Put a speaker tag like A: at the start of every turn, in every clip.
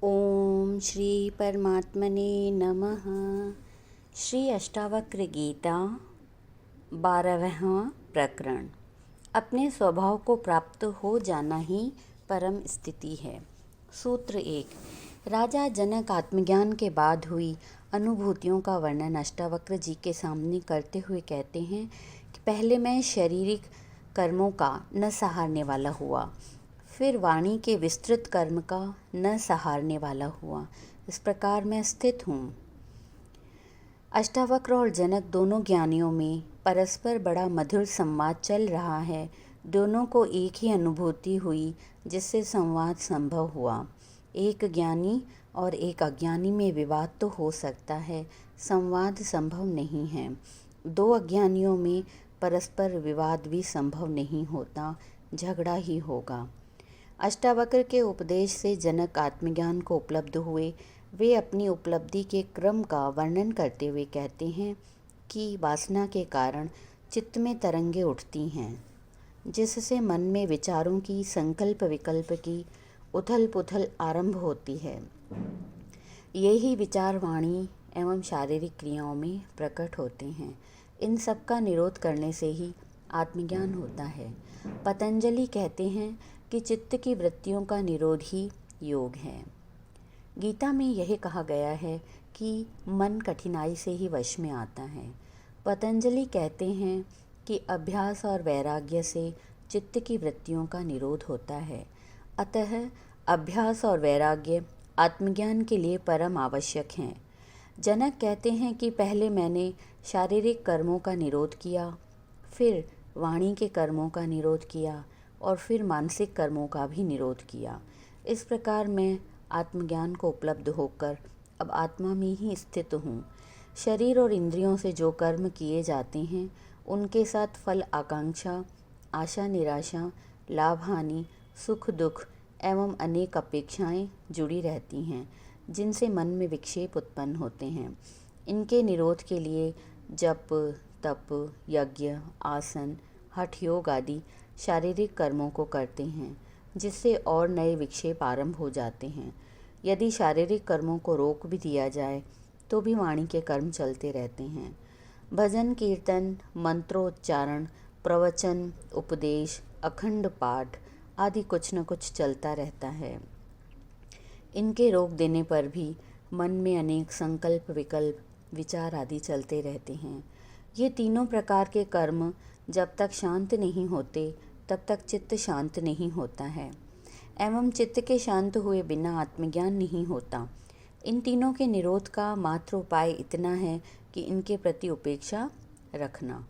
A: ओम श्री परमात्मने नमः। श्री अष्टावक्र गीता 12वां प्रकरण। अपने स्वभाव को प्राप्त हो जाना ही परम स्थिति है। सूत्र 1। राजा जनक आत्मज्ञान के बाद हुई अनुभूतियों का वर्णन अष्टावक्र जी के सामने करते हुए कहते हैं कि पहले मैं शारीरिक कर्मों का न सहारने वाला हुआ, फिर वाणी के विस्तृत कर्म का न सहारने वाला हुआ। इस प्रकार मैं स्थित हूँ। अष्टावक्र और जनक दोनों ज्ञानियों में परस्पर बड़ा मधुर संवाद चल रहा है। दोनों को एक ही अनुभूति हुई जिससे संवाद संभव हुआ। एक ज्ञानी और एक अज्ञानी में विवाद तो हो सकता है, संवाद संभव नहीं है। दो अज्ञानियों में परस्पर विवाद भी संभव नहीं होता, झगड़ा ही होगा। अष्टावक्र के उपदेश से जनक आत्मज्ञान को उपलब्ध हुए। वे अपनी उपलब्धि के क्रम का वर्णन करते हुए कहते हैं कि वासना के कारण चित्त में तरंगे उठती हैं, जिससे मन में विचारों की, संकल्प विकल्प की उथल पुथल आरंभ होती है। यही विचार वाणी एवं शारीरिक क्रियाओं में प्रकट होते हैं। इन सब का निरोध करने से ही आत्मज्ञान होता है। पतंजलि कहते हैं कि चित्त की वृत्तियों का निरोध ही योग है। गीता में यह कहा गया है कि मन कठिनाई से ही वश में आता है। पतंजलि कहते हैं कि अभ्यास और वैराग्य से चित्त की वृत्तियों का निरोध होता है। अतः अभ्यास और वैराग्य आत्मज्ञान के लिए परम आवश्यक हैं। जनक कहते हैं कि पहले मैंने शारीरिक कर्मों का निरोध किया, फिर वाणी के कर्मों का निरोध किया और फिर मानसिक कर्मों का भी निरोध किया। इस प्रकार मैं आत्मज्ञान को उपलब्ध होकर अब आत्मा में ही स्थित हूँ। शरीर और इंद्रियों से जो कर्म किए जाते हैं उनके साथ फल आकांक्षा, आशा निराशा, लाभ हानि, सुख दुख एवं अनेक अपेक्षाएं जुड़ी रहती हैं, जिनसे मन में विक्षेप उत्पन्न होते हैं। इनके निरोध के लिए जप, तप, यज्ञ, आसन, हठ योग आदि शारीरिक कर्मों को करते हैं, जिससे और नए विक्षेप आरंभ हो जाते हैं। यदि शारीरिक कर्मों को रोक भी दिया जाए तो भी वाणी के कर्म चलते रहते हैं। भजन, कीर्तन, मंत्रोच्चारण, प्रवचन, उपदेश, अखंड पाठ आदि कुछ न कुछ चलता रहता है। इनके रोक देने पर भी मन में अनेक संकल्प विकल्प, विचार आदि चलते रहते हैं। ये तीनों प्रकार के कर्म जब तक शांत नहीं होते तब तक चित्त शांत नहीं होता है, एवं चित्त के शांत हुए बिना आत्मज्ञान नहीं होता। इन तीनों के निरोध का मात्र उपाय इतना है कि इनके प्रति उपेक्षा रखना।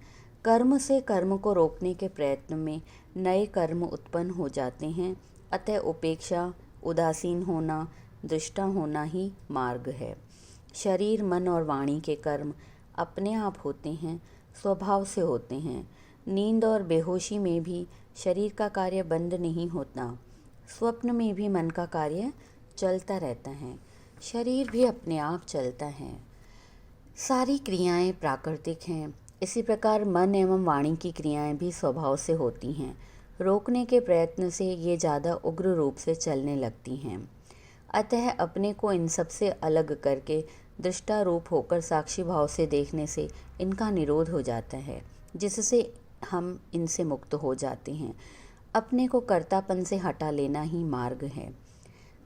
A: कर्म से कर्म को रोकने के प्रयत्न में नए कर्म उत्पन्न हो जाते हैं। अतः उपेक्षा, उदासीन होना, दृष्टा होना ही मार्ग है। शरीर, मन और वाणी के कर्म अपने आप होते हैं, स्वभाव से होते हैं। नींद और बेहोशी में भी शरीर का कार्य बंद नहीं होता। स्वप्न में भी मन का कार्य चलता रहता है। शरीर भी अपने आप चलता है। सारी क्रियाएं प्राकृतिक हैं। इसी प्रकार मन एवं वाणी की क्रियाएं भी स्वभाव से होती हैं। रोकने के प्रयत्न से ये ज़्यादा उग्र रूप से चलने लगती हैं। अतः अपने को इन सब से अलग करके दृष्टा रूप होकर साक्षी भाव से देखने से इनका निरोध हो जाता है, जिससे हम इनसे मुक्त हो जाते हैं। अपने को कर्तापन से हटा लेना ही मार्ग है।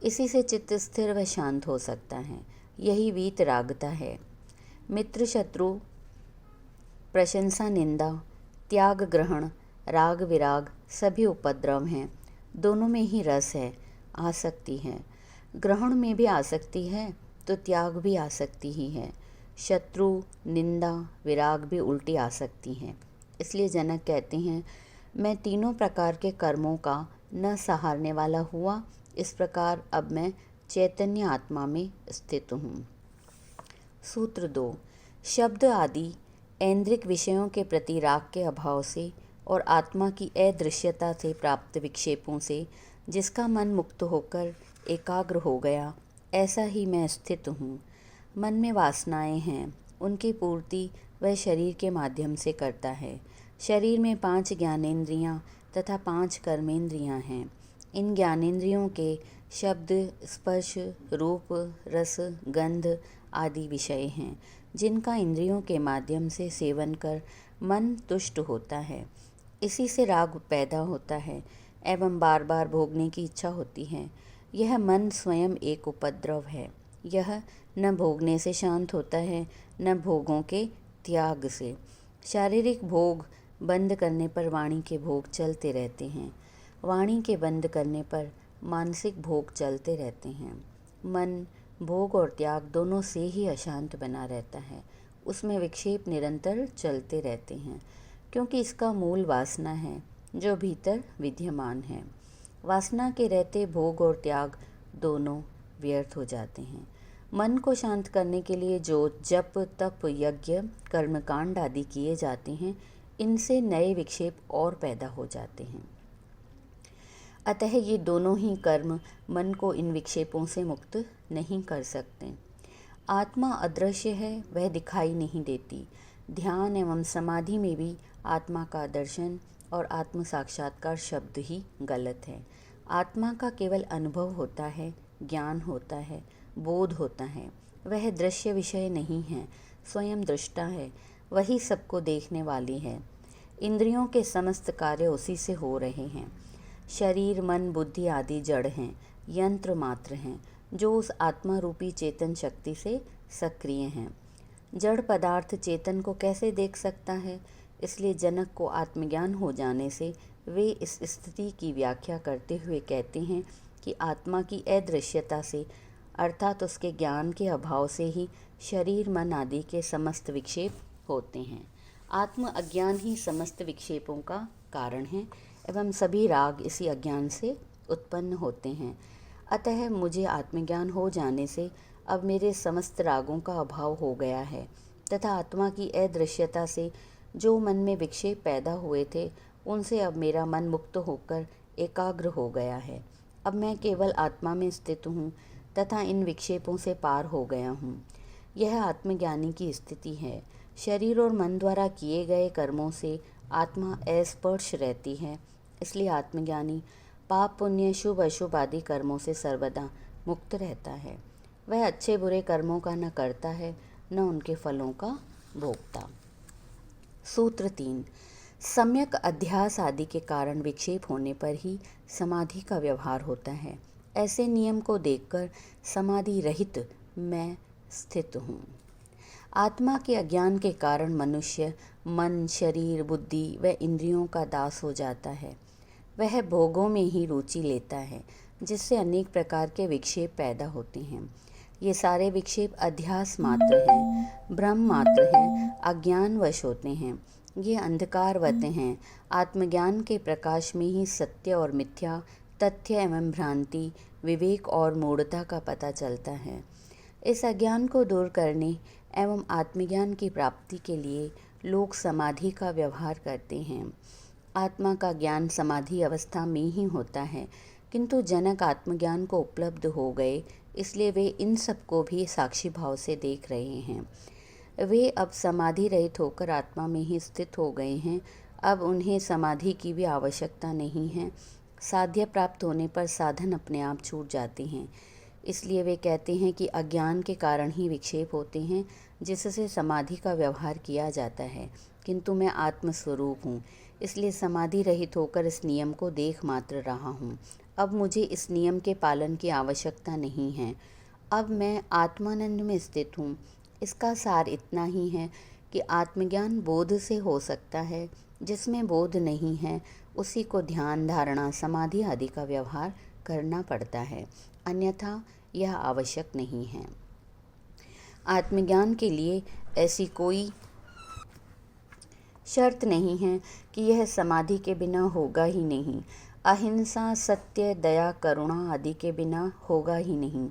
A: इसी से चित्त स्थिर व शांत हो सकता है। यही वीतरागता है। मित्र शत्रु, प्रशंसा निंदा, त्याग ग्रहण, राग विराग सभी उपद्रव हैं। दोनों में ही रस है, आसक्ति है। ग्रहण में भी आसक्ति है तो त्याग भी आसक्ति ही है। शत्रु, निंदा, विराग भी उल्टी आसक्ति हैं। इसलिए जनक कहते हैं, मैं तीनों प्रकार के कर्मों का न सहारने वाला हुआ। इस प्रकार अब मैं चैतन्य आत्मा में स्थित हूँ। सूत्र 2। शब्द आदि ऐन्द्रिक विषयों के प्रति राग के अभाव से और आत्मा की अदृश्यता से प्राप्त विक्षेपों से जिसका मन मुक्त होकर एकाग्र हो गया, ऐसा ही मैं स्थित हूँ। मन में वासनाएं हैं, उनकी पूर्ति वह शरीर के माध्यम से करता है। शरीर में 5 ज्ञानेंद्रियाँ तथा 5 कर्मेंद्रियाँ हैं। इन ज्ञानेंद्रियों के शब्द, स्पर्श, रूप, रस, गंध आदि विषय हैं जिनका इंद्रियों के माध्यम से सेवन कर मन तुष्ट होता है। इसी से राग पैदा होता है एवं बार बार भोगने की इच्छा होती है। यह मन स्वयं एक उपद्रव है। यह न भोगने से शांत होता है न भोगों के त्याग से। शारीरिक भोग बंद करने पर वाणी के भोग चलते रहते हैं। वाणी के बंद करने पर मानसिक भोग चलते रहते हैं। मन भोग और त्याग दोनों से ही अशांत बना रहता है। उसमें विक्षेप निरंतर चलते रहते हैं क्योंकि इसका मूल वासना है जो भीतर विद्यमान है। वासना के रहते भोग और त्याग दोनों व्यर्थ हो जाते हैं। मन को शांत करने के लिए जो जप, तप, यज्ञ, कर्मकांड आदि किए जाते हैं, इनसे नए विक्षेप और पैदा हो जाते हैं। अतः ये दोनों ही कर्म मन को इन विक्षेपों से मुक्त नहीं कर सकते। आत्मा अदृश्य है, वह दिखाई नहीं देती। ध्यान एवं समाधि में भी आत्मा का दर्शन और आत्म साक्षात्कार शब्द ही गलत है। आत्मा का केवल अनुभव होता है, ज्ञान होता है, बोध होता है। वह दृश्य विषय नहीं है, स्वयं दृष्टा है, वही सबको देखने वाली है। इंद्रियों के समस्त कार्य उसी से हो रहे हैं। शरीर, मन, बुद्धि आदि जड़ हैं, यंत्र मात्र हैं जो उस आत्मा रूपी चेतन शक्ति से सक्रिय हैं। जड़ पदार्थ चेतन को कैसे देख सकता है? इसलिए जनक को आत्मज्ञान हो जाने से वे इस स्थिति की व्याख्या करते हुए कहते हैं कि आत्मा की अदृश्यता से अर्थात उसके ज्ञान के अभाव से ही शरीर, मन आदि के समस्त विक्षेप होते हैं। आत्म अज्ञान ही समस्त विक्षेपों का कारण है एवं सभी राग इसी अज्ञान से उत्पन्न होते हैं। अतः मुझे आत्मज्ञान हो जाने से अब मेरे समस्त रागों का अभाव हो गया है तथा आत्मा की अदृश्यता से जो मन में विक्षेप पैदा हुए थे उनसे अब मेरा मन मुक्त होकर एकाग्र हो गया है। अब मैं केवल आत्मा में स्थित हूँ तथा इन विक्षेपों से पार हो गया हूँ। यह आत्मज्ञानी की स्थिति है। शरीर और मन द्वारा किए गए कर्मों से आत्मा अस्पर्श रहती है। इसलिए आत्मज्ञानी पाप, पुण्य, शुभ अशुभ आदि कर्मों से सर्वदा मुक्त रहता है। वह अच्छे बुरे कर्मों का न करता है न उनके फलों का भोगता। सूत्र 3। सम्यक अध्यास आदि के कारण विक्षेप होने पर ही समाधि का व्यवहार होता है। ऐसे नियम को देखकर समाधि रहित मैं स्थित हूँ। आत्मा के अज्ञान के कारण मनुष्य मन, शरीर, बुद्धि व इंद्रियों का दास हो जाता है। वह भोगों में ही रुचि लेता है जिससे अनेक प्रकार के विक्षेप पैदा होते हैं। ये सारे विक्षेप अध्यास मात्र हैं, भ्रम मात्र हैं, अज्ञानवश होते हैं। ये अंधकारवत हैं। आत्मज्ञान के प्रकाश में ही सत्य और मिथ्या, तथ्य एवं भ्रांति, विवेक और मूढ़ता का पता चलता है। इस अज्ञान को दूर करने एवं आत्मज्ञान की प्राप्ति के लिए लोग समाधि का व्यवहार करते हैं। आत्मा का ज्ञान समाधि अवस्था में ही होता है, किंतु जनक आत्मज्ञान को उपलब्ध हो गए, इसलिए वे इन सब को भी साक्षी भाव से देख रहे हैं। वे अब समाधि रहित होकर आत्मा में ही स्थित हो गए हैं। अब उन्हें समाधि की भी आवश्यकता नहीं है। साध्य प्राप्त होने पर साधन अपने आप छूट जाते हैं। इसलिए वे कहते हैं कि अज्ञान के कारण ही विक्षेप होते हैं जिससे समाधि का व्यवहार किया जाता है, किंतु मैं आत्मस्वरूप हूँ, इसलिए समाधि रहित होकर इस नियम को देख मात्र रहा हूँ। अब मुझे इस नियम के पालन की आवश्यकता नहीं है। अब मैं आत्मानंद में स्थित हूँ। इसका सार इतना ही है कि आत्मज्ञान बोध से हो सकता है। जिसमें बोध नहीं है उसी को ध्यान, धारणा, समाधि आदि का व्यवहार करना पड़ता है, अन्यथा यह आवश्यक नहीं है। आत्मज्ञान के लिए ऐसी कोई शर्त नहीं है कि यह समाधि के बिना होगा ही नहीं। अहिंसा, सत्य, दया, करुणा आदि के बिना होगा ही नहीं।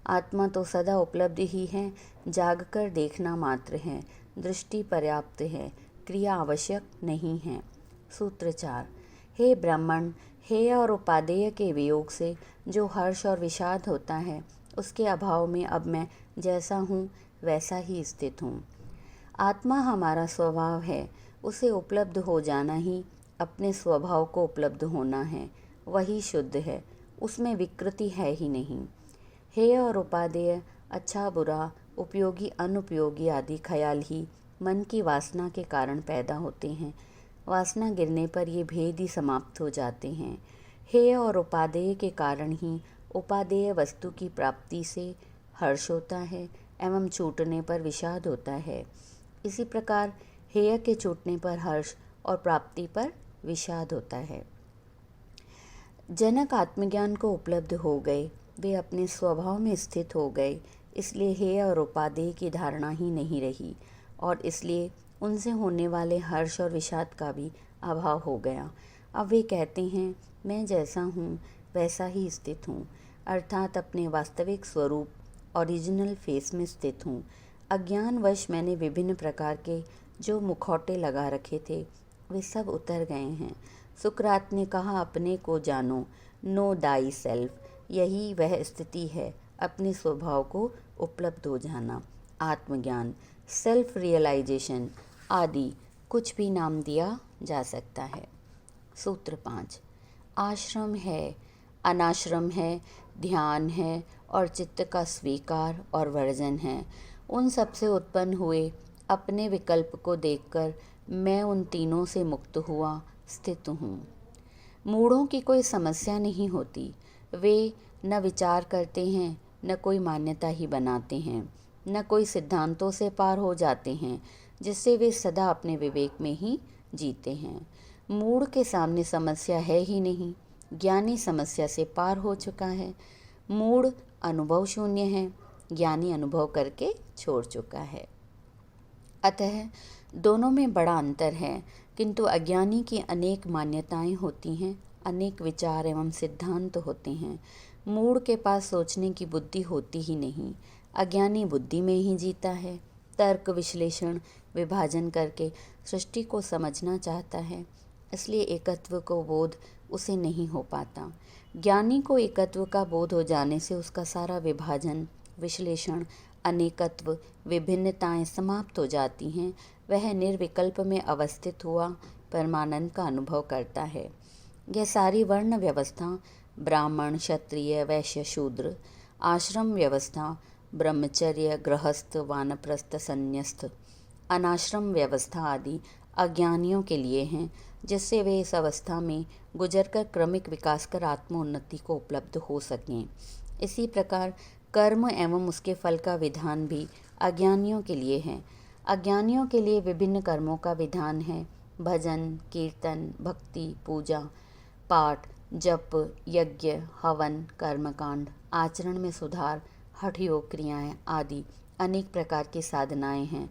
A: आत्मा तो सदा उपलब्ध ही है, जागकर देखना मात्र है। दृष्टि पर्याप्त है, क्रिया आवश्यक नहीं है। सूत्र 4। हे ब्राह्मण, हेय और उपादेय के वियोग से जो हर्ष और विषाद होता है, उसके अभाव में अब मैं जैसा हूँ वैसा ही स्थित हूँ। आत्मा हमारा स्वभाव है, उसे उपलब्ध हो जाना ही अपने स्वभाव को उपलब्ध होना है। वही शुद्ध है, उसमें विकृति है ही नहीं। हेय और उपादेय, अच्छा बुरा, उपयोगी अनुपयोगी आदि ख्याल ही मन की वासना के कारण पैदा होते हैं। वासना गिरने पर ये भेद ही समाप्त हो जाते हैं। हेय और उपादेय के कारण ही उपादेय वस्तु की प्राप्ति से हर्ष होता है एवं छूटने पर विषाद होता है। इसी प्रकार हेय के छूटने पर हर्ष और प्राप्ति पर विषाद होता है। जनक आत्मज्ञान को उपलब्ध हो गए, वे अपने स्वभाव में स्थित हो गए, इसलिए हेय और उपादेय की धारणा ही नहीं रही और इसलिए उनसे होने वाले हर्ष और विषाद का भी अभाव हो गया। अब वे कहते हैं, मैं जैसा हूँ वैसा ही स्थित हूँ, अर्थात अपने वास्तविक स्वरूप ओरिजिनल फेस में स्थित हूँ। अज्ञानवश मैंने विभिन्न प्रकार के जो मुखौटे लगा रखे थे वे सब उतर गए हैं। सुकरात ने कहा, अपने को जानो, नो दाई सेल्फ, यही वह स्थिति है, अपने स्वभाव को उपलब्ध हो जाना। आत्मज्ञान, सेल्फ रियलाइजेशन आदि कुछ भी नाम दिया जा सकता है। सूत्र 5, आश्रम है, अनाश्रम है, ध्यान है और चित्त का स्वीकार और वर्जन है। उन सब से उत्पन्न हुए अपने विकल्प को देखकर मैं उन तीनों से मुक्त हुआ स्थित हूँ। मूढ़ों की कोई समस्या नहीं होती, वे न विचार करते हैं, न कोई मान्यता ही बनाते हैं, न कोई सिद्धांतों से पार हो जाते हैं जिससे वे सदा अपने विवेक में ही जीते हैं। मूढ़ के सामने समस्या है ही नहीं, ज्ञानी समस्या से पार हो चुका है। मूढ़ अनुभव शून्य है, ज्ञानी अनुभव करके छोड़ चुका है। अतः दोनों में बड़ा अंतर है, किंतु अज्ञानी की अनेक मान्यताएं होती हैं, अनेक विचार एवं सिद्धांत होते हैं। मूढ़ के पास सोचने की बुद्धि होती ही नहीं, अज्ञानी बुद्धि में ही जीता है। तर्क, विश्लेषण, विभाजन करके सृष्टि को समझना चाहता है, इसलिए एकत्व को बोध उसे नहीं हो पाता। ज्ञानी को एकत्व का बोध हो जाने से उसका सारा विभाजन, विश्लेषण, अनेकत्व, विभिन्नताएं समाप्त हो जाती हैं। वह निर्विकल्प में अवस्थित हुआ परमानंद का अनुभव करता है। यह सारी वर्ण व्यवस्था, ब्राह्मण, क्षत्रिय, वैश्य, शूद्र, आश्रम व्यवस्था, ब्रह्मचर्य, गृहस्थ, वानप्रस्थ, संन्यस्त, अनाश्रम व्यवस्था आदि अज्ञानियों के लिए हैं, जिससे वे इस अवस्था में गुजरकर क्रमिक विकास कर आत्मोन्नति को उपलब्ध हो सकें। इसी प्रकार कर्म एवं उसके फल का विधान भी अज्ञानियों के लिए है। अज्ञानियों के लिए विभिन्न कर्मों का विधान है, भजन, कीर्तन, भक्ति, पूजा, पाठ, जप, यज्ञ, हवन, कर्मकांड, आचरण में सुधार, हठ योग क्रियाएँ आदि अनेक प्रकार की साधनाएं हैं।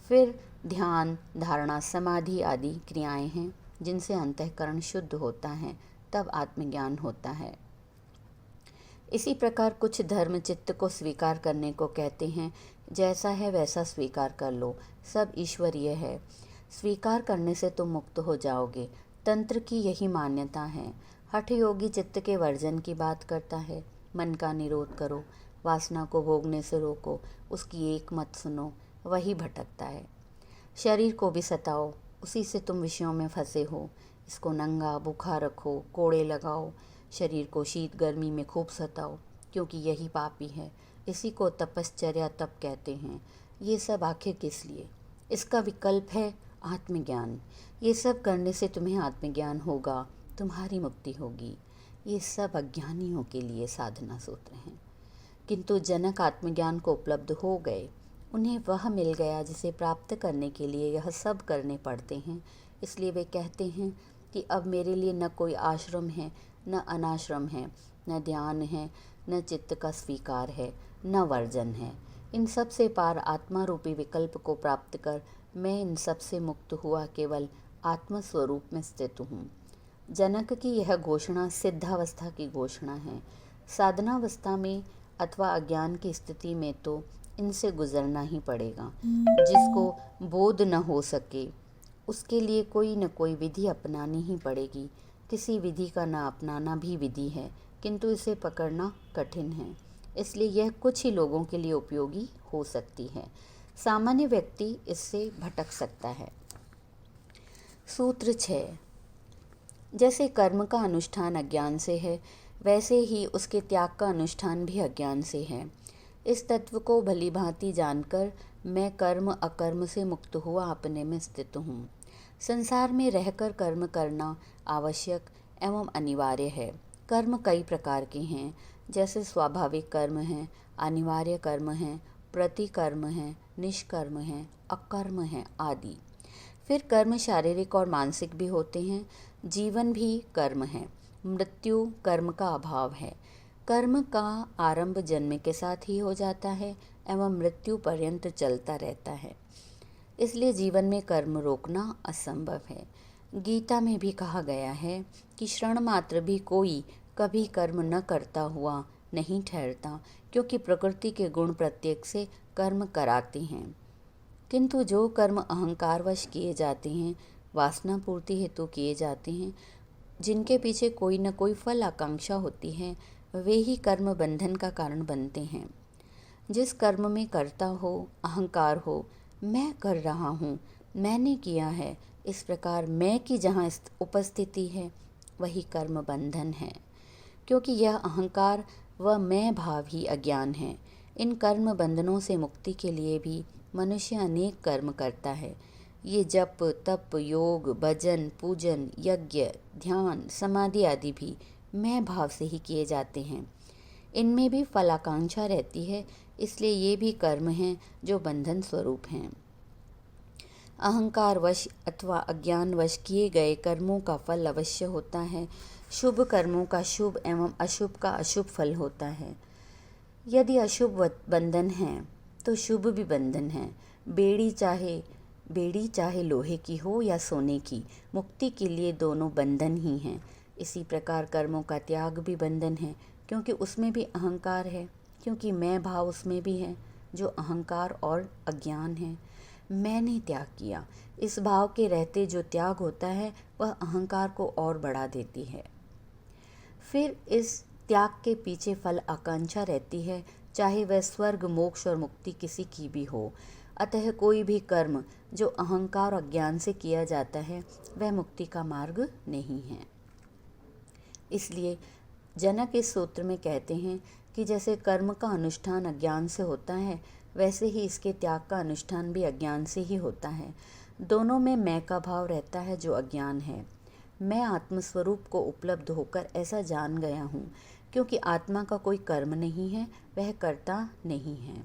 A: फिर ध्यान, धारणा, समाधि आदि क्रियाएं हैं, जिनसे अंतःकरण शुद्ध होता है, तब आत्मज्ञान होता है। इसी प्रकार कुछ धर्म चित्त को स्वीकार करने को कहते हैं, जैसा है वैसा स्वीकार कर लो, सब ईश्वरीय है, स्वीकार करने से तुम मुक्त हो जाओगे। तंत्र की यही मान्यता है। हठ योगी चित्त के वर्जन की बात करता है, मन का निरोध करो, वासना को भोगने से रोको, उसकी एक मत सुनो, वही भटकता है। शरीर को भी सताओ, उसी से तुम विषयों में फंसे हो, इसको नंगा भूखा रखो, कोड़े लगाओ, शरीर को शीत गर्मी में खूब सताओ, क्योंकि यही पापी है। इसी को तपश्चर्या तप कहते हैं। ये सब आखिर किस लिए? इसका विकल्प है आत्मज्ञान। ये सब करने से तुम्हें आत्मज्ञान होगा, तुम्हारी मुक्ति होगी। ये सब अज्ञानियों के लिए साधना सूत्र हैं। किंतु जनक आत्मज्ञान को उपलब्ध हो गए, उन्हें वह मिल गया जिसे प्राप्त करने के लिए यह सब करने पड़ते हैं। इसलिए वे कहते हैं कि अब मेरे लिए न कोई आश्रम है, न अनाश्रम है, न ध्यान है, न चित्त का स्वीकार है, न वर्जन है। इन सब से पार आत्मा रूपी विकल्प को प्राप्त कर मैं इन सब से मुक्त हुआ केवल आत्मस्वरूप में स्थित हूँ। जनक की यह घोषणा सिद्धावस्था की घोषणा है। साधनावस्था में अथवा अज्ञान की स्थिति में तो इनसे गुजरना ही पड़ेगा। जिसको बोध न हो सके उसके लिए कोई न कोई विधि अपनानी ही पड़ेगी। किसी विधि का न अपनाना भी विधि है, किंतु इसे पकड़ना कठिन है। इसलिए यह कुछ ही लोगों के लिए उपयोगी हो सकती है। सामान्य व्यक्ति इससे भटक सकता है। सूत्र 6, जैसे कर्म का अनुष्ठान अज्ञान से है, वैसे ही उसके त्याग का अनुष्ठान भी अज्ञान से है। इस तत्व को भली भांति जानकर मैं कर्म अकर्म से मुक्त हुआ अपने में स्थित हूँ। संसार में रहकर कर्म करना आवश्यक एवं अनिवार्य है। कर्म कई प्रकार के हैं, जैसे स्वाभाविक कर्म हैं, अनिवार्य कर्म हैं, प्रतिकर्म हैं, निष्कर्म हैं, अकर्म हैं आदि। फिर कर्म शारीरिक और मानसिक भी होते हैं। जीवन भी कर्म है। मृत्यु कर्म का अभाव है। कर्म का आरंभ जन्म के साथ ही हो जाता है एवं मृत्यु पर्यंत चलता रहता है। इसलिए जीवन में कर्म रोकना असंभव है। गीता में भी कहा गया है कि क्षण मात्र भी कोई कभी कर्म न करता हुआ नहीं ठहरता, क्योंकि प्रकृति के गुण प्रत्येक से कर्म कराते हैं। किंतु जो कर्म अहंकारवश किए जाते हैं, वासना पूर्ति हेतु किए जाते हैं, जिनके पीछे कोई न कोई फल आकांक्षा होती है, वे ही कर्म बंधन का कारण बनते हैं। जिस कर्म में कर्ता हो, अहंकार हो, मैं कर रहा हूँ, मैंने किया है, इस प्रकार मैं की जहाँ उपस्थिति है वही कर्म बंधन है, क्योंकि यह अहंकार व मैं भाव ही अज्ञान है। इन कर्म बंधनों से मुक्ति के लिए भी मनुष्य अनेक कर्म करता है। ये जप तप योग भजन पूजन यज्ञ ध्यान समाधि आदि भी मैं भाव से ही किए जाते हैं। इनमें भी फलाकांक्षा रहती है, इसलिए ये भी कर्म हैं जो बंधन स्वरूप हैं। अहंकारवश अथवा अज्ञानवश किए गए कर्मों का फल अवश्य होता है। शुभ कर्मों का शुभ एवं अशुभ का अशुभ फल होता है। यदि अशुभ बंधन है तो शुभ भी बंधन है। बेड़ी चाहे लोहे की हो या सोने की, मुक्ति के लिए दोनों बंधन ही हैं। इसी प्रकार कर्मों का त्याग भी बंधन है, क्योंकि उसमें भी अहंकार है, क्योंकि मैं भाव उसमें भी है जो अहंकार और अज्ञान है। मैंने त्याग किया, इस भाव के रहते जो त्याग होता है वह अहंकार को और बढ़ा देती है। फिर इस त्याग के पीछे फल आकांक्षा रहती है, चाहे वह स्वर्ग मोक्ष और मुक्ति किसी की भी हो। अतः कोई भी कर्म जो अहंकार और अज्ञान से किया जाता है वह मुक्ति का मार्ग नहीं है। इसलिए जनक इस सूत्र में कहते हैं कि जैसे कर्म का अनुष्ठान अज्ञान से होता है, वैसे ही इसके त्याग का अनुष्ठान भी अज्ञान से ही होता है। दोनों में मैं का भाव रहता है जो अज्ञान है। मैं आत्मस्वरूप को उपलब्ध होकर ऐसा जान गया हूँ, क्योंकि आत्मा का कोई कर्म नहीं है, वह कर्ता नहीं है।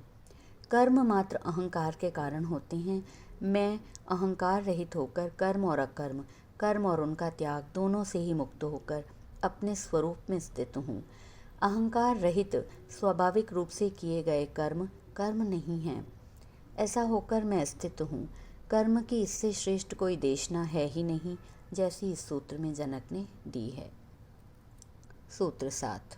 A: कर्म मात्र अहंकार के कारण होते हैं। मैं अहंकार रहित होकर कर्म और अकर्म, कर्म और उनका त्याग दोनों से ही मुक्त होकर अपने स्वरूप में स्थित हूँ। अहंकार रहित स्वाभाविक रूप से किए गए कर्म कर्म नहीं हैं। ऐसा होकर मैं स्थित हूँ। कर्म की इससे श्रेष्ठ कोई देशना है ही नहीं, जैसी इस सूत्र में जनक ने दी है। सूत्र 7।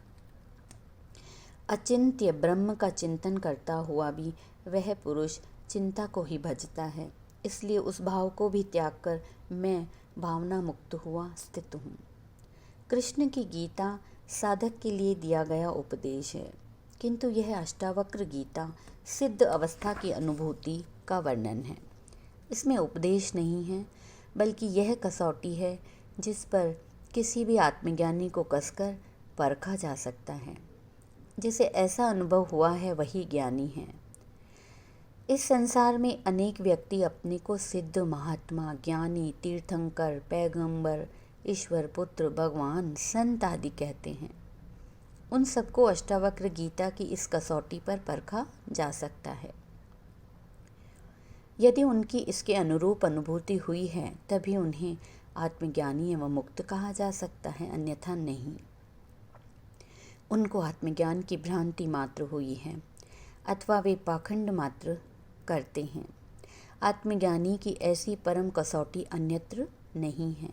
A: अचिंत्य ब्रह्म का चिंतन करता हुआ भी वह पुरुष चिंता को ही भजता है, इसलिए उस भाव को भी त्याग कर मैं भावना मुक्त हुआ स्थित हूँ। कृष्ण की गीता साधक के लिए दिया गया उपदेश है, किंतु यह अष्टावक्र गीता सिद्ध अवस्था की अनुभूति का वर्णन है। इसमें उपदेश नहीं है, बल्कि यह कसौटी है जिस पर किसी भी आत्मज्ञानी को कसकर परखा जा सकता है। जिसे ऐसा अनुभव हुआ है वही ज्ञानी है। इस संसार में अनेक व्यक्ति अपने को सिद्ध महात्मा ज्ञानी तीर्थंकर पैगंबर ईश्वर पुत्र भगवान संत आदि कहते हैं। उन सबको अष्टावक्र गीता की इस कसौटी पर परखा जा सकता है। यदि उनकी इसके अनुरूप अनुभूति हुई है तभी उन्हें आत्मज्ञानी एवं मुक्त कहा जा सकता है, अन्यथा नहीं। उनको आत्मज्ञान की भ्रांति मात्र हुई है अथवा वे पाखंड मात्र करते हैं। आत्मज्ञानी की ऐसी परम कसौटी अन्यत्र नहीं है।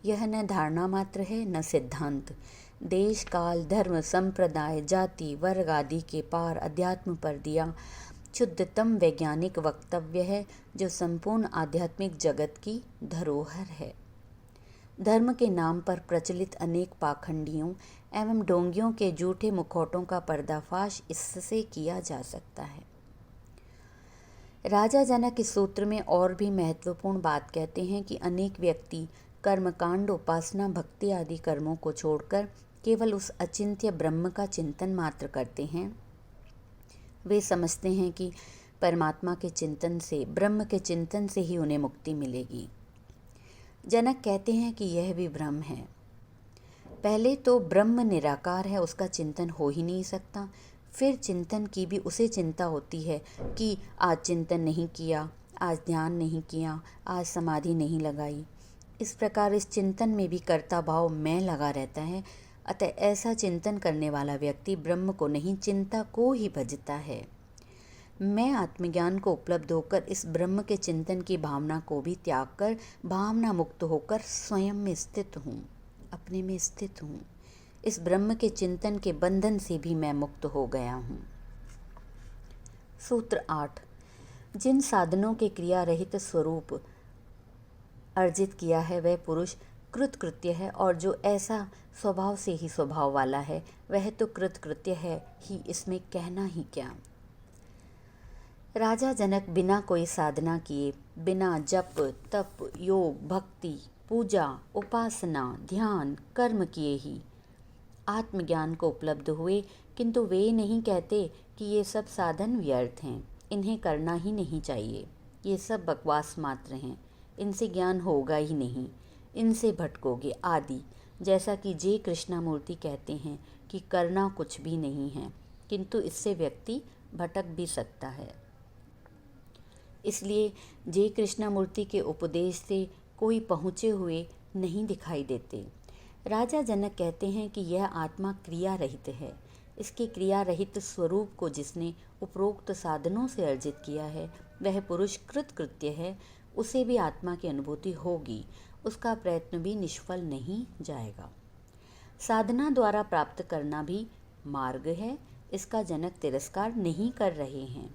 A: यह न धारणा मात्र है न सिद्धांत। देश काल धर्म संप्रदाय जाति वर्ग आदि के पार अध्यात्म पर दिया शुद्धतम वैज्ञानिक वक्तव्य है, जो संपूर्ण आध्यात्मिक जगत की धरोहर है। धर्म के नाम पर प्रचलित अनेक पाखंडियों एवं ढोंगियों के झूठे मुखौटों का पर्दाफाश इससे किया जा सकता है। राजा जनक इस सूत्र में और भी महत्वपूर्ण बात कहते हैं कि अनेक व्यक्ति कर्मकांड उपासना भक्ति आदि कर्मों को छोड़कर केवल उस अचिंत्य ब्रह्म का चिंतन मात्र करते हैं, वे समझते हैं कि परमात्मा के चिंतन से, ब्रह्म के चिंतन से ही उन्हें मुक्ति मिलेगी। जनक कहते हैं कि यह भी भ्रम है। पहले तो ब्रह्म निराकार है, उसका चिंतन हो ही नहीं सकता। फिर चिंतन की भी उसे चिंता होती है कि आज चिंतन नहीं किया, आज ध्यान नहीं किया, आज समाधि नहीं लगाई। इस प्रकार इस चिंतन में भी कर्ता भाव मैं लगा रहता है। अतः ऐसा चिंतन करने वाला व्यक्ति ब्रह्म को नहीं, चिंता को ही भजता है। मैं आत्मज्ञान को उपलब्ध होकर इस ब्रह्म के चिंतन की भावना को भी त्याग कर भावना मुक्त होकर स्वयं में स्थित हूँ, अपने में स्थित हूँ। इस ब्रह्म के चिंतन के बंधन से भी मैं मुक्त हो गया हूँ। सूत्र 8। जिन साधनों के क्रिया रहित स्वरूप अर्जित किया है वह पुरुष कृतकृत्य है, और जो ऐसा स्वभाव से ही स्वभाव वाला है वह तो कृतकृत्य है ही, इसमें कहना ही क्या। राजा जनक बिना कोई साधना किए, बिना जप तप योग भक्ति पूजा उपासना ध्यान कर्म किए ही आत्मज्ञान को उपलब्ध हुए, किंतु वे नहीं कहते कि ये सब साधन व्यर्थ हैं, इन्हें करना ही नहीं चाहिए, ये सब बकवास मात्र हैं, इनसे ज्ञान होगा ही नहीं, इनसे भटकोगे आदि। जैसा कि जे कृष्णामूर्ति कहते हैं कि करना कुछ भी नहीं है, किंतु इससे व्यक्ति भटक भी सकता है। इसलिए जे कृष्णामूर्ति के उपदेश से कोई पहुँचे हुए नहीं दिखाई देते। राजा जनक कहते हैं कि यह आत्मा क्रिया रहित है। इसके क्रिया रहित स्वरूप को जिसने उपरोक्त साधनों से अर्जित किया है वह पुरुष कृतकृत्य है, उसे भी आत्मा की अनुभूति होगी, उसका प्रयत्न भी निष्फल नहीं जाएगा। साधना द्वारा प्राप्त करना भी मार्ग है, इसका जनक तिरस्कार नहीं कर रहे हैं,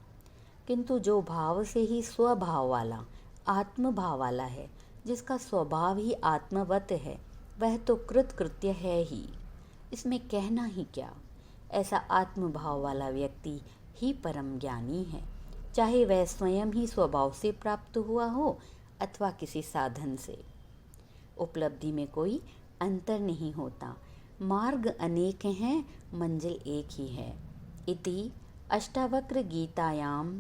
A: किंतु जो भाव से ही स्वभाव वाला आत्म भाव वाला है, जिसका स्वभाव ही आत्मवत है, वह तो कृतकृत्य है ही, इसमें कहना ही क्या। ऐसा आत्मभाव वाला व्यक्ति ही परम ज्ञानी है, चाहे वह स्वयं ही स्वभाव से प्राप्त हुआ हो अथवा किसी साधन से। उपलब्धि में कोई अंतर नहीं होता, मार्ग अनेक हैं, मंजिल एक ही है। इति अष्टावक्र गीतायाम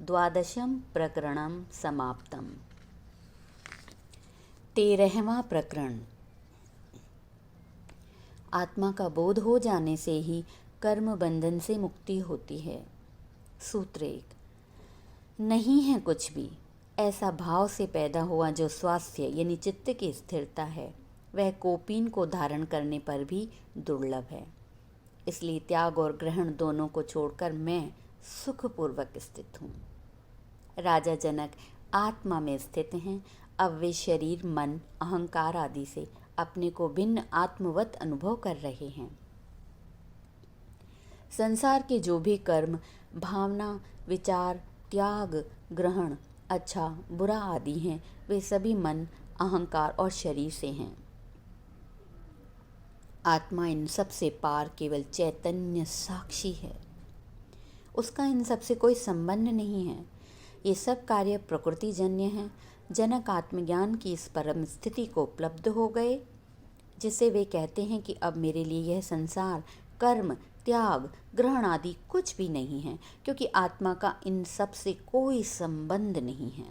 A: 12 प्रकरणम समाप्तम। 13वां प्रकरण। आत्मा का बोध हो जाने से ही कर्म बंधन से मुक्ति होती है। सूत्र 1। नहीं है कुछ भी, ऐसा भाव से पैदा हुआ जो स्वास्थ्य यानी चित्त की स्थिरता है, वह कोपीन को धारण करने पर भी दुर्लभ है। इसलिए त्याग और ग्रहण दोनों को छोड़कर मैं सुखपूर्वक स्थित हूँ। राजा जनक आत्मा में स्थित हैं। अब वे शरीर मन अहंकार आदि से अपने को भिन्न आत्मवत अनुभव कर रहे हैं। संसार के जो भी कर्म भावना विचार त्याग ग्रहण अच्छा बुरा आदि हैं, वे सभी मन अहंकार और शरीर से हैं। आत्मा इन सब से पार केवल चैतन्य साक्षी है, उसका इन सब से कोई संबंध नहीं है। ये सब कार्य प्रकृति जन्य हैं। जनक आत्मज्ञान की इस परम स्थिति को उपलब्ध हो गए, जिसे वे कहते हैं कि अब मेरे लिए यह संसार कर्म त्याग ग्रहण आदि कुछ भी नहीं है, क्योंकि आत्मा का इन सब से कोई संबंध नहीं है।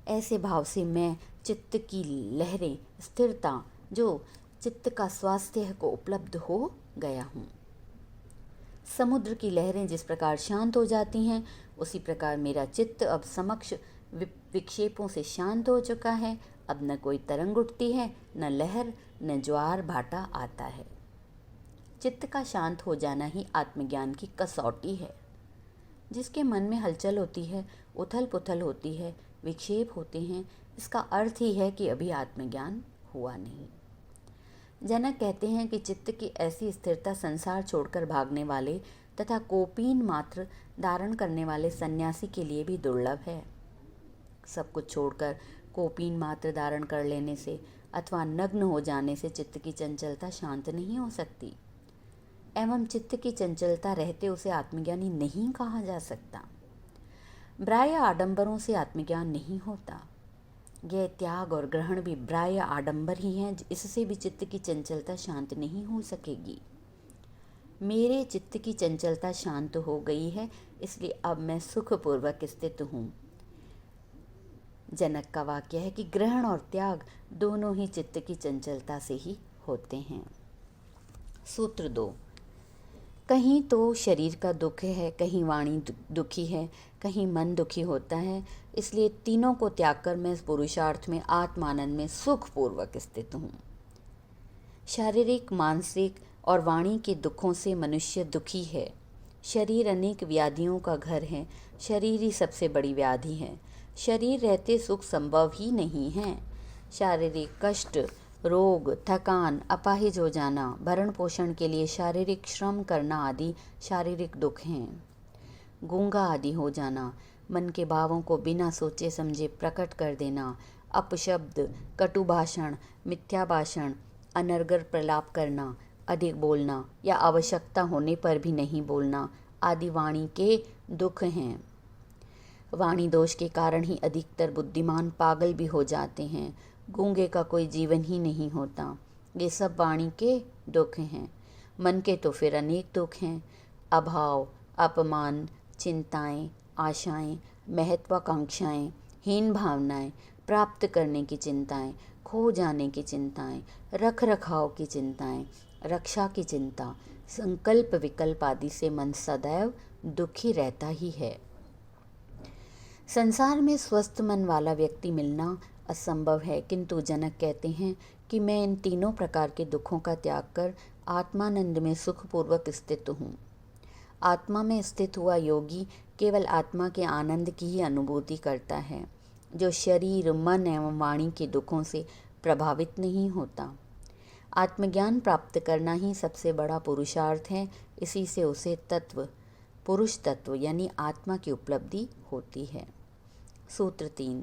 A: ऐसे भाव से मैं चित्त की लहरें स्थिरता जो चित्त का स्वास्थ्य है को उपलब्ध हो गया हूँ। समुद्र की लहरें जिस प्रकार शांत हो जाती हैं, उसी प्रकार मेरा चित्त अब समक्ष विक्षेपों से शांत हो चुका है। अब न कोई तरंग उठती है, न लहर न ज्वार भाटा आता है। चित्त का शांत हो जाना ही आत्मज्ञान की कसौटी है। जिसके मन में हलचल होती है, उथल पुथल होती है, विक्षेप होते हैं, इसका अर्थ ही है कि अभी आत्मज्ञान हुआ नहीं। जनक कहते हैं कि चित्त की ऐसी स्थिरता संसार छोड़कर भागने वाले तथा कोपीन मात्र धारण करने वाले सन्यासी के लिए भी दुर्लभ है। सब कुछ छोड़कर कोपीन मात्र धारण कर लेने से अथवा नग्न हो जाने से चित्त की चंचलता शांत नहीं हो सकती, एवं चित्त की चंचलता रहते उसे आत्मज्ञानी नहीं कहा जा सकता। ब्राह्य आडंबरों से आत्मज्ञान नहीं होता। यह त्याग और ग्रहण भी बाह्य आडंबर ही हैं, इससे भी चित्त की चंचलता शांत नहीं हो सकेगी। मेरे चित्त की चंचलता शांत हो गई है, इसलिए अब मैं सुखपूर्वक स्थित हूँ। जनक का वाक्य है कि ग्रहण और त्याग दोनों ही चित्त की चंचलता से ही होते हैं। सूत्र 2। कहीं तो शरीर का दुख है, कहीं वाणी दुखी है, कहीं मन दुखी होता है, इसलिए तीनों को त्याग कर मैं इस पुरुषार्थ में आत्मानंद में सुखपूर्वक स्थित हूँ। शारीरिक, मानसिक और वाणी के दुखों से मनुष्य दुखी है। शरीर अनेक व्याधियों का घर है, शरीर ही सबसे बड़ी व्याधि है। शरीर रहते सुख संभव ही नहीं है। शारीरिक कष्ट, रोग, थकान, अपाहिज हो जाना, भरण पोषण के लिए शारीरिक श्रम करना आदि शारीरिक दुख हैं। गूंगा आदि हो जाना, मन के भावों को बिना सोचे समझे प्रकट कर देना, अपशब्द, कटु भाषण, मिथ्या भाषण, अनर्गल प्रलाप करना, अधिक बोलना या आवश्यकता होने पर भी नहीं बोलना आदि वाणी के दुख हैं। वाणी दोष के कारण ही अधिकतर बुद्धिमान पागल भी हो जाते हैं। गूंगे का कोई जीवन ही नहीं होता। ये सब वाणी के दुख हैं। मन के तो फिर अनेक दुख हैं। अभाव, अपमान, चिंताएं, आशाएं, महत्वाकांक्षाएं, हीन भावनाएं, प्राप्त करने की चिंताएं, खो जाने की चिंताएं, रख रखाव की चिंताएं, रक्षा की चिंता, संकल्प विकल्प आदि से मन सदैव दुखी रहता ही है। संसार में स्वस्थ मन वाला व्यक्ति मिलना असंभव है, किंतु जनक कहते हैं कि मैं इन तीनों प्रकार के दुखों का त्याग कर आत्मानंद में सुखपूर्वक स्थित हूँ। आत्मा में स्थित हुआ योगी केवल आत्मा के आनंद की ही अनुभूति करता है, जो शरीर, मन एवं वाणी के दुखों से प्रभावित नहीं होता। आत्मज्ञान प्राप्त करना ही सबसे बड़ा पुरुषार्थ है। इसी से उसे पुरुष तत्व यानी आत्मा की उपलब्धि होती है। सूत्र 3।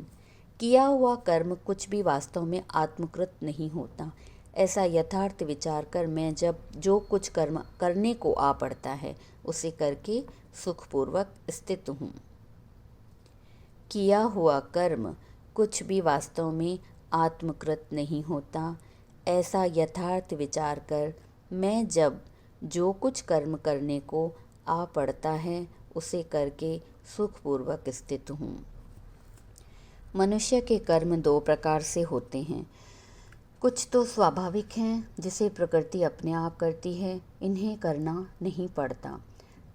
A: किया हुआ कर्म कुछ भी वास्तव में आत्मकृत नहीं होता। ऐसा यथार्थ विचार कर मैं जब जो कुछ कर्म करने को आ पड़ता है उसे करके सुखपूर्वक स्थित हूँ। किया हुआ कर्म कुछ भी वास्तव में आत्मकृत नहीं होता। ऐसा यथार्थ विचार कर मैं जब जो कुछ कर्म करने को आ पड़ता है उसे करके सुखपूर्वक स्थित हूँ। मनुष्य के कर्म दो प्रकार से होते हैं। कुछ तो स्वाभाविक हैं, जिसे प्रकृति अपने आप करती है, इन्हें करना नहीं पड़ता,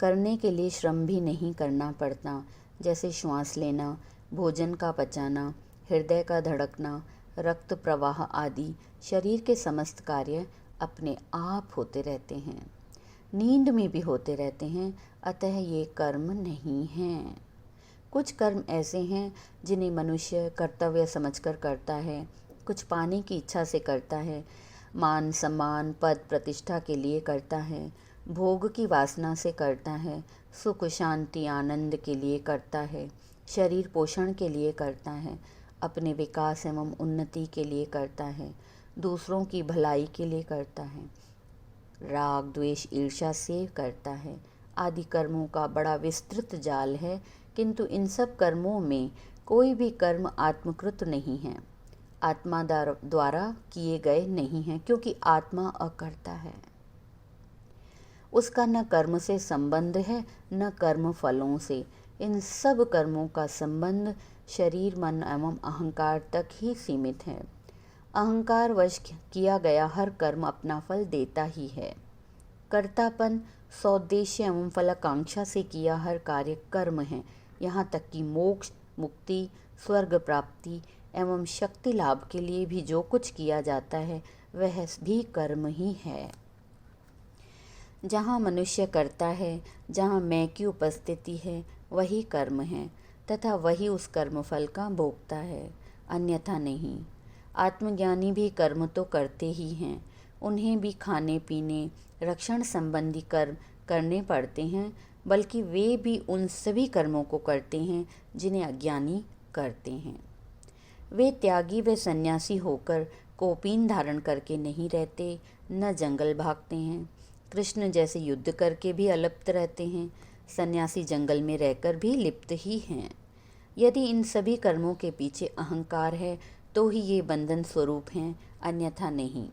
A: करने के लिए श्रम भी नहीं करना पड़ता, जैसे श्वास लेना, भोजन का पचाना, हृदय का धड़कना, रक्त प्रवाह आदि शरीर के समस्त कार्य अपने आप होते रहते हैं। नींद में भी होते रहते हैं, अतः ये कर्म नहीं हैं। कुछ कर्म ऐसे हैं जिन्हें मनुष्य कर्तव्य समझकर करता है, कुछ पाने की इच्छा से करता है, मान सम्मान पद प्रतिष्ठा के लिए करता है, भोग की वासना से करता है, सुख शांति आनंद के लिए करता है, शरीर पोषण के लिए करता है, अपने विकास एवं उन्नति के लिए करता है, दूसरों की भलाई के लिए करता है, राग द्वेष ईर्ष्या से करता है आदि कर्मों का बड़ा विस्तृत जाल है। किंतु इन सब कर्मों में कोई भी कर्म आत्मकृत नहीं है, आत्मा द्वारा किए गए नहीं हैं, क्योंकि आत्मा अकर्ता है। उसका न कर्म से संबंध है न कर्म फलों से। इन सब कर्मों का संबंध शरीर मन एवं अहंकार तक ही सीमित है। अहंकार वश किया गया हर कर्म अपना फल देता ही है। कर्तापन, सौद्देश्य एवं फलाकांक्षा से किया हर कार्य कर्म है। यहाँ तक कि मोक्ष, मुक्ति, स्वर्ग प्राप्ति एवं शक्ति लाभ के लिए भी जो कुछ किया जाता है वह भी कर्म ही है। जहाँ मनुष्य करता है, जहाँ मैं की उपस्थिति है, वही कर्म है तथा वही उस कर्म फल का भोगता है, अन्यथा नहीं। आत्मज्ञानी भी कर्म तो करते ही हैं, उन्हें भी खाने पीने रक्षण संबंधी कर्म करने पड़ते हैं, बल्कि वे भी उन सभी कर्मों को करते हैं जिन्हें अज्ञानी करते हैं। वे त्यागी व सन्यासी होकर कौपीन धारण करके नहीं रहते, न जंगल भागते हैं। कृष्ण जैसे युद्ध करके भी अलिप्त रहते हैं, सन्यासी जंगल में रहकर भी लिप्त ही हैं। यदि इन सभी कर्मों के पीछे अहंकार है तो ही ये बंधन स्वरूप हैं, अन्यथा नहीं।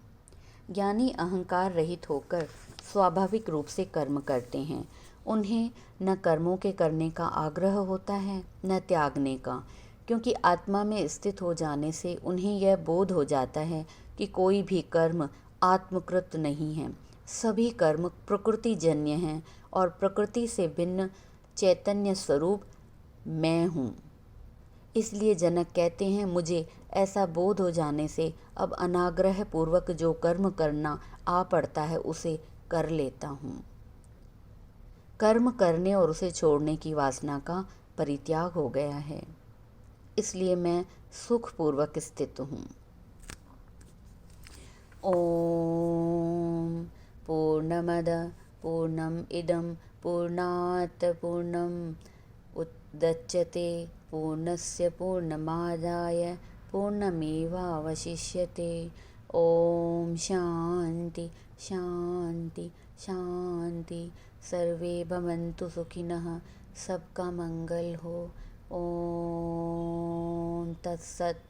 A: ज्ञानी अहंकार रहित होकर स्वाभाविक रूप से कर्म करते हैं। उन्हें न कर्मों के करने का आग्रह होता है न त्यागने का, क्योंकि आत्मा में स्थित हो जाने से उन्हें यह बोध हो जाता है कि कोई भी कर्म आत्मकृत नहीं है। सभी कर्म प्रकृतिजन्य हैं और प्रकृति से भिन्न चैतन्य स्वरूप मैं हूँ। इसलिए जनक कहते हैं, मुझे ऐसा बोध हो जाने से अब अनाग्रह पूर्वक जो कर्म करना आ पड़ता है उसे कर लेता हूँ। कर्म करने और उसे छोड़ने की वासना का परित्याग हो गया है, इसलिए मैं सुखपूर्वक स्थित हूँ। ओम पूर्णमद पूर्णम इदम पूर्णात् पूर्णम उद्दच्यते पूर्णस्य पूर्णमादाय पूर्णमेवावशिष्यते। ओम शांति शांति शांति। सर्वे भवन्तु सुखिनः, सबका मंगल हो। ओम तत्सत।